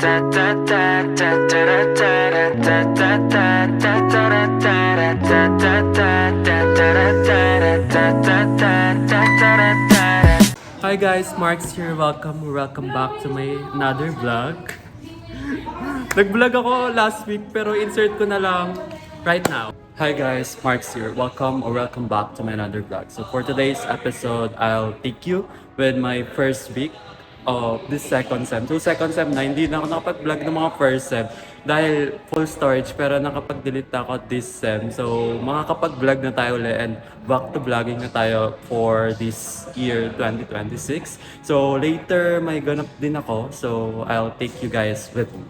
Hi guys, Marks here. Welcome back to my another vlog. Nag-vlog ako last week pero insert ko na lang right now. Hi guys, Marks here. Welcome back to my another vlog. So for today's episode, I'll take you with my first week of this second sem. So second sem na, hindi na ako nakapag-vlog ng mga first sem dahil full storage, pero nakapag-delete na ako this sem. So makakapag-vlog na tayo ulit and back to vlogging na tayo for this year 2026. So later may ganap din ako, so I'll take you guys with me.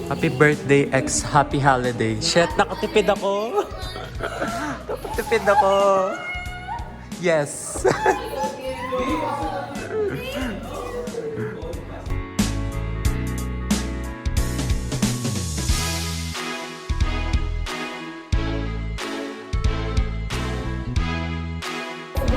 Happy birthday, happy holiday. Shit, nakatipid ako. Nakatipid ako. Yes. This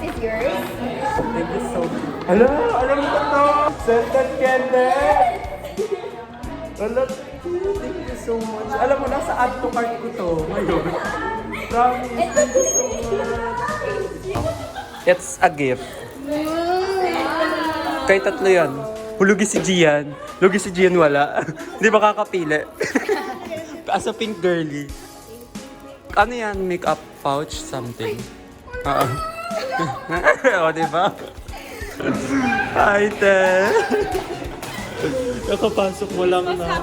is yours. Thank you so much. Hello, alam mo ko to. Scented candle. Hello, thank you so much. Alam mo, nasa add to cart ko to ngayon. Promise, thank you so much. It's a gift. Kay tatlo yan. Lugi si Gian. Lugi si Gian wala. Hindi makakapili. As a pink girly. Ano yan? Makeup pouch? Something. Oo. O, diba? Hi, te. Nakapasok mo lang na.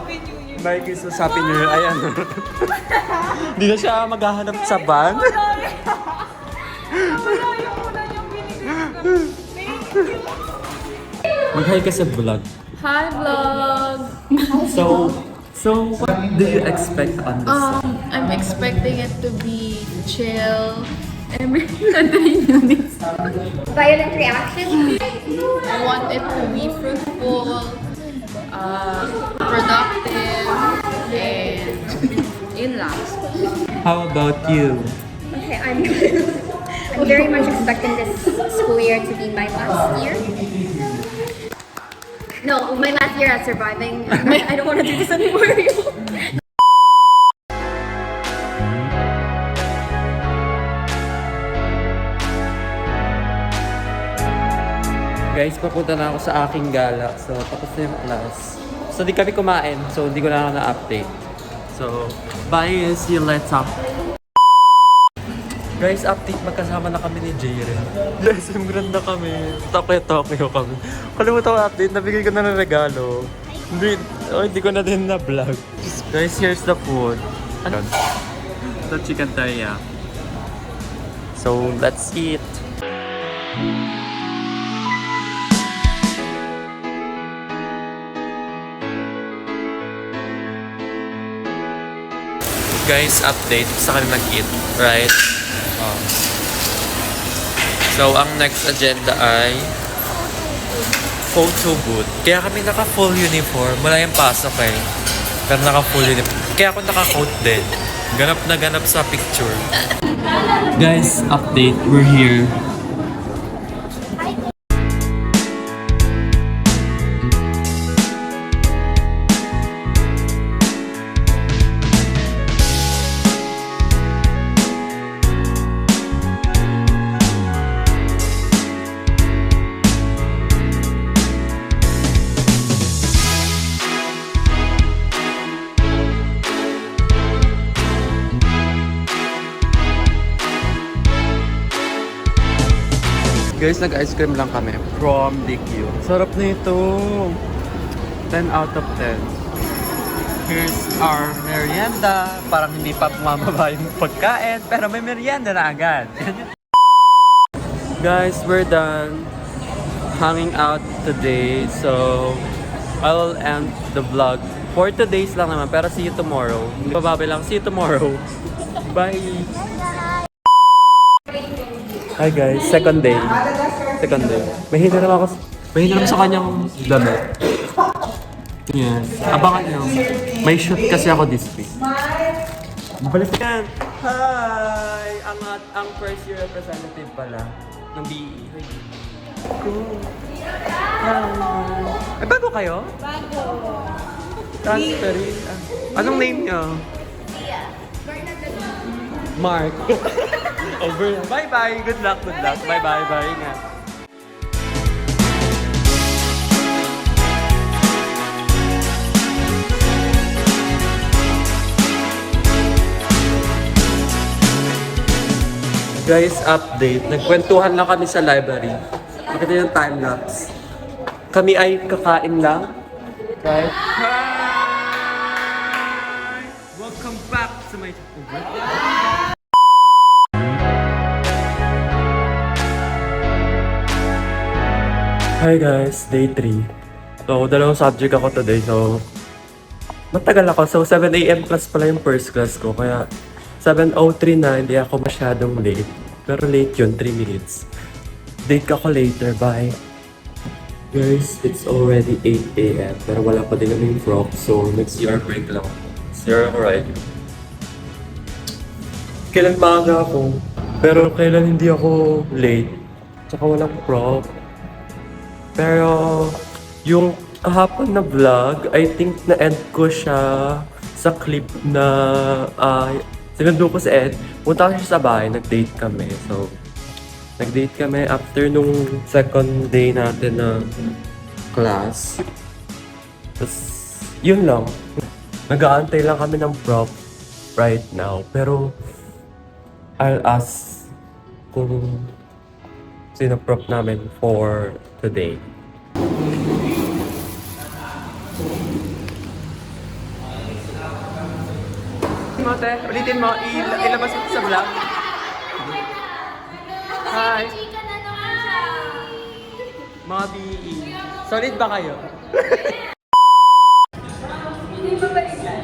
Merry Christmas, Happy New Year. Ayan. Hindi na siya maghahanap sa van. Mag-hi ka sa vlog. Hi, vlog! So what do you expect on this? I'm expecting it to be chill. Every 3 minutes. Violent reaction. I want it to be fruitful, productive, and yun lang. How about you? Okay, I'm very much expecting this school year to be my last year. No, my last year at surviving. I don't want to do this anymore. Guys, papunta na ako sa aking gala. So, tapos na yung class. So, di kami kumain. So, hindi ko na ako na-update. So, bye. See you later. Guys, update. Magkasama na kami ni Jaren. Yes, Grand na kami. Tokyo kami. Kalimutan ko update. Nabigay ko na ng regalo. Hindi ko na din na-vlog. Guys, here's the food. Ano? The chicken teriyaki. So, let's eat. Guys, update. Sa kami nag-eat, right? So, ang next agenda ay photo booth. Kaya kami naka-full uniform. Wala yung pasok eh. Pero naka-full uniform. Kaya ako naka-coat din. Ganap na ganap sa picture. Guys, update. We're here. Guys, nag-ice cream lang kami from DQ. Sarap na ito. 10 out of 10. Here's our merienda. Parang hindi pa bumababa yung pagkain, pero may merienda na agad. Guys, we're done hanging out today. So, I will end the vlog. For today's lang naman, pero see you tomorrow. Hindi pa babay lang. See you tomorrow. Bye! Hi guys, second day. May hinaram sa kanyang damit. Yes. Abangan nyo. May shoot kasi ako this week. Balik yan. Hi! Ang first year representative pala. ng BE. Cool. Ay, bago kayo? Bago. Transferee. Anong name niyo? Mark. Over. Bye-bye. Good luck. Bye-bye. Bye. Ingat. Guys, update. Nagkwentuhan lang kami sa library. Makita yung time-lapse. Kami ay kakain lang. Right? Hi! Welcome back to my... Hi guys, day 3. So, dalawang subject ako today. So, matagal ako. So, 7 AM class pala yung first class ko. Kaya, 7:03 na, hindi ako masyadong late. Pero late yun, 3 minutes. Date ako later, bye. Guys, it's already 8 AM. Pero wala pa din kami yung frog. So, nag-CR break lang. CR ako, right? Kailan maaga ako? Pero kailan hindi ako late? Tsaka walang prop. Pero yung kahapon na vlog, I think na-end ko siya sa clip na sinundo ko sa Ed. Punta ko siya sa bahay, nag-date kami. So, nag-date kami after nung second day natin na class. Tapos, yun lang. Nag-aantay lang kami ng prop right now. Pero, I'll ask kung sino prop namin for today. Mote, ulitin mo, ilabas mo sa vlog. Hi! Mga BE. Solid ba kayo? Hindi ba balikan?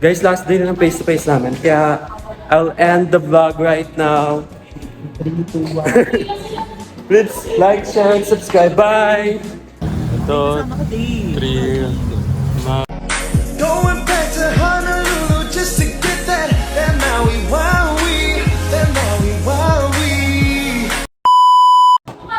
Guys, last day na ng face-to-face namin. Kaya, I'll end the vlog right now. 3, 2, 1. Please like, share, and subscribe. Bye! Ito, 3. Going back to Honolulu just to get that Maui Wowie, that Maui Wowie.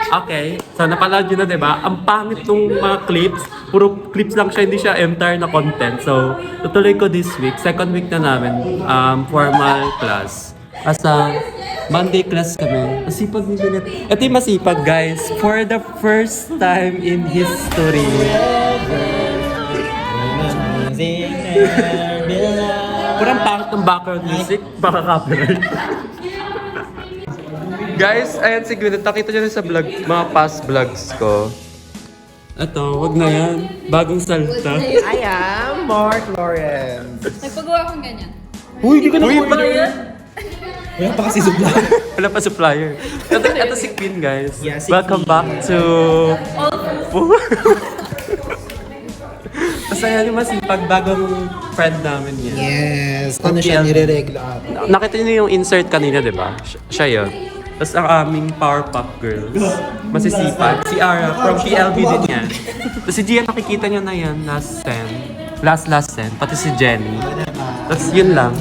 Okay, so napanood nyo na, diba? Ang pangit nung mga clips. Puro clips lang siya, hindi siya entire na content. So, tutuloy ko this week. Second week na namin, formal class. Asa Monday class kami. Masipag ni Juliet. Ito yung masipag, guys. For the first time in history. Parang pangit ng background music. Baka copyright. Guys, ayan si Gwyneth. Nakita nyo rin sa vlog, mga past vlogs ko. Ito, wag na yan. Bagong salta. I am Mark Lawrence. Nagpagawa akong ganyan. Uy, di ka na Uy, yan? Wala pa kasi supplier. Wala pa supplier. Ito si Queen, guys. Yeah, si Welcome Queen. back to... Masaya yung masipag bagong friend namin yan. Yes. Ano siya nire-regla up? Nakita niyo yung insert kanina, di ba? Siya yun. Tapos ang aming Powerpuff Girls. Masisipag. Si Ara from PLB din yan. Tapos si Gia nakikita niyo na yan last 10. Last 10. Pati si Jenny. Tapos yun lang.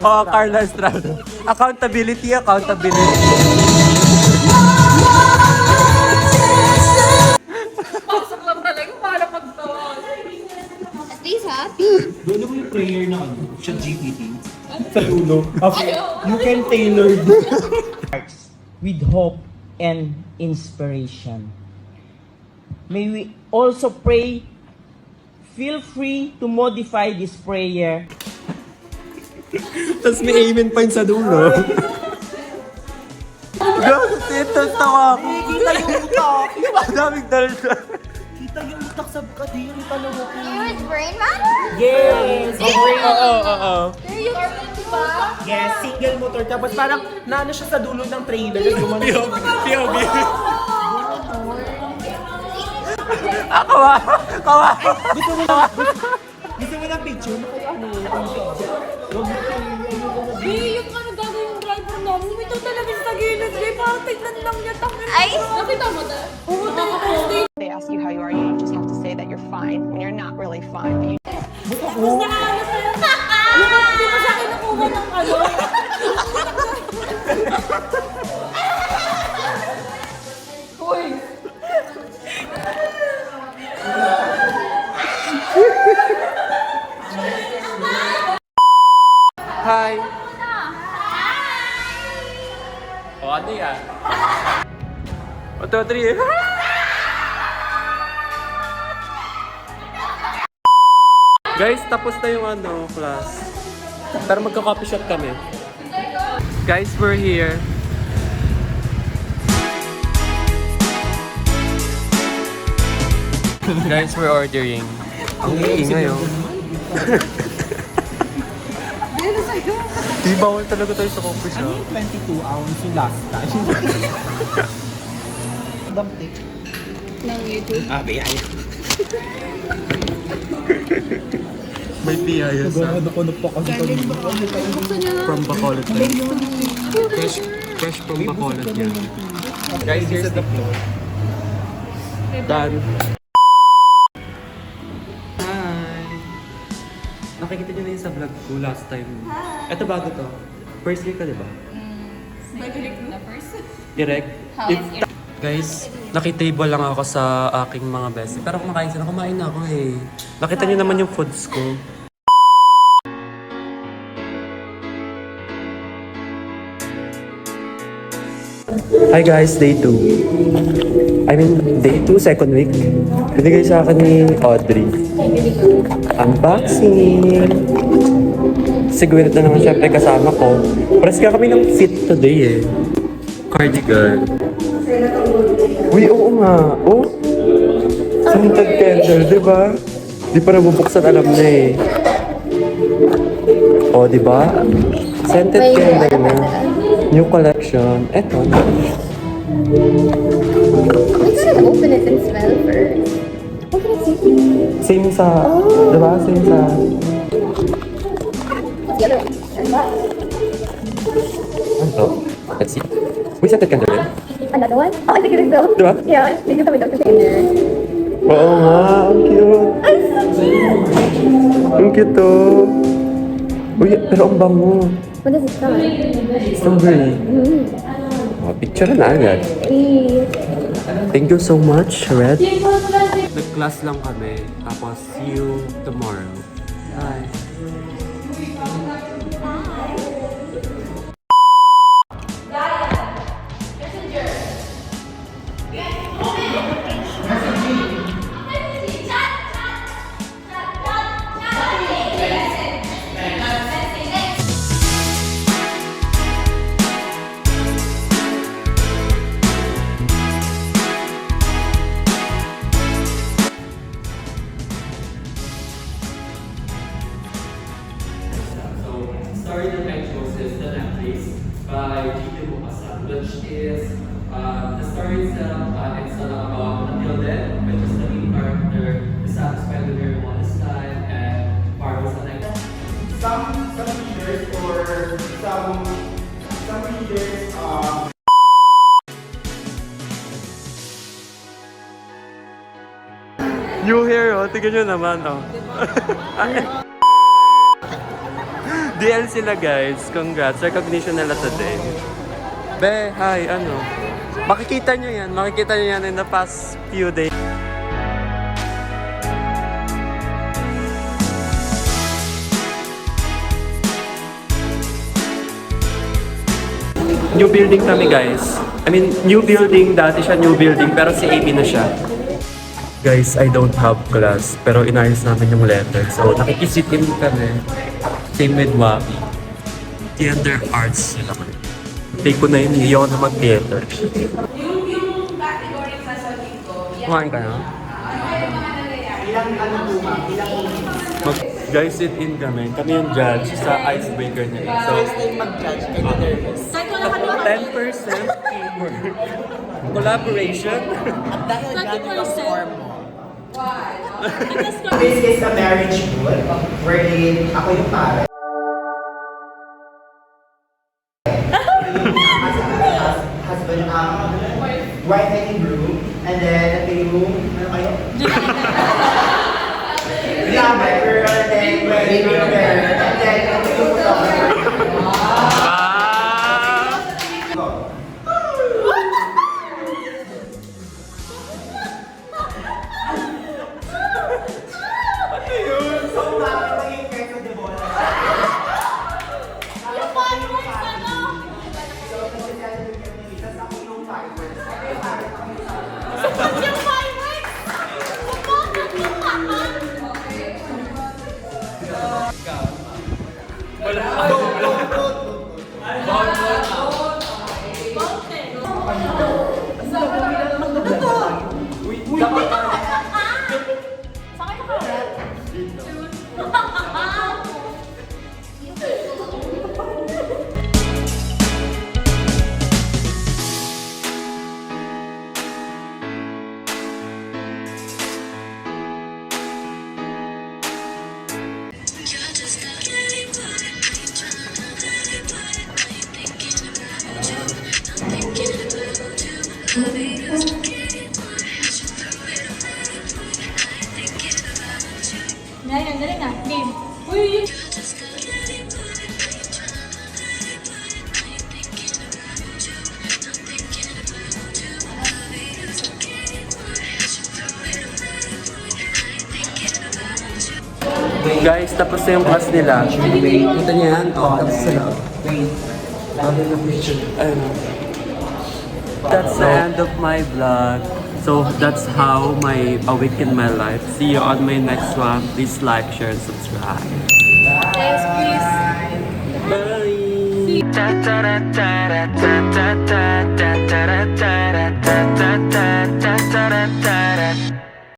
Oh, Carla Estrada. Accountability. Pasok lang talaga para magtawa. At least happy. Doon mo yung prayer na siya GPT. Sa dulo. Okay. You can tailor with hope and inspiration. May we also pray. Feel free to modify this prayer. Tapos may amen pa yun sa dulo. Ito, tawa ako. Kita yung utak. Daming dalda. Kita yung utak sa kadiri talaga. Your brain matter? Yes. Oo. There you are, diba? Yes, single motor. Tapos parang naano siya sa dulo ng trailer. Tapos gumano. POV. Gusto mo ng picture? Yung ano gagawin yung driver namin, ito talaga sa gilid. Parang tignan lang niya. Ay! Nakita mo na? Oo, They ask you how you are, you just have to say that you're fine when you're not really fine. But you tapos nakaano sa'yo. Hindi mo siya kinukuha ng ano. Hi! O, ano yan? 1, 2, 3. Guys, tapos na yung ano, class. Pero magka-coffee shop kami. Guys, we're here. Guys, we're ordering. Ang ingay oh. Di bawal talaga tayo sa coffee shop. 22 ounce yung last time. Damptik. Ng YouTube. Biyaya. May biyaya sa Ano po kasi from Bacolod. Fresh from Bacolod yan. Guys, here's the floor. Done. Hi! Nakikita niyo na yun sa vlog ko last time. Ito bago to. First week ka, di ba? Direct? Guys, nakitable lang ako sa aking mga best. Pero kumakain sila, kumain na ako eh. Nakita niyo naman yung foods ko. Hi guys, day 2. I mean, day 2, second week. Binigay sa akin ni Audrey. Unboxing! Sigurado na naman syempre kasama ko. Pares ka kami ng fit today eh. Cardigan. Uy, oo nga. Oh, scented candle, di ba? Di pa nabubuksan, alam na eh. Oh, di ba? Scented candle na. New collection. Eto na. We should open it and smell first. Open it, see? Same sa, di ba? Same sa... What's the other one? Ano to? Let's see. Uy, scented candle yun. Another one? Oh, I think it is though. Diba? Yeah, I think it's with Dr. Taylor. Oo nga, ang cute. Ay, so cute! Ang cute to. Uy, pero ang bango. What does it smell like? Strawberry. Oh, picture na agad. Hey. Thank you so much, Red. Nag-class lang kami. Tapos, see you tomorrow. Bye. Story that I chose is The Netflix by G.P. Maupassant, which is the story itself. It's about Until Then, which is the main character, dissatisfied with her modest life, and Marvel's the next. Some readers or some readers New hair, oh. Tignan nyo naman, oh. DL sila, guys. Congrats. Recognition nila today. Be, hi, ano? Makikita nyo yan. Makikita nyo yan in the past few days. New building kami, guys. I mean, new building. Dati siya new building, pero si AB na siya. Guys, I don't have class, pero inayos namin yung letter. So, nakikisitin kami. Same with Wabi. Theater arts sila kami. Take ko na yun, hindi ako na mag-theater. Yung category sa sabihin ko, Kumain ka na? Guys, sit in kami. Kami yung judge sa icebreaker na yun. So, mag-judge kay the nervous. 10% teamwork. Collaboration. Dahil gano'n ang form mo, This is a marriage book wherein ako yung pare. Husband, wife and groom, and then ito yung, ano kayo? Glamour girl, and then wedding girl, and then ito yung photographer. Guys, tapos na yung class nila. Kita niya yan? Oo, tapos sa loob. That's the end of my vlog. So that's how a week in my life. See you on my next one. Please like, share, and subscribe. Guys, please. Bye.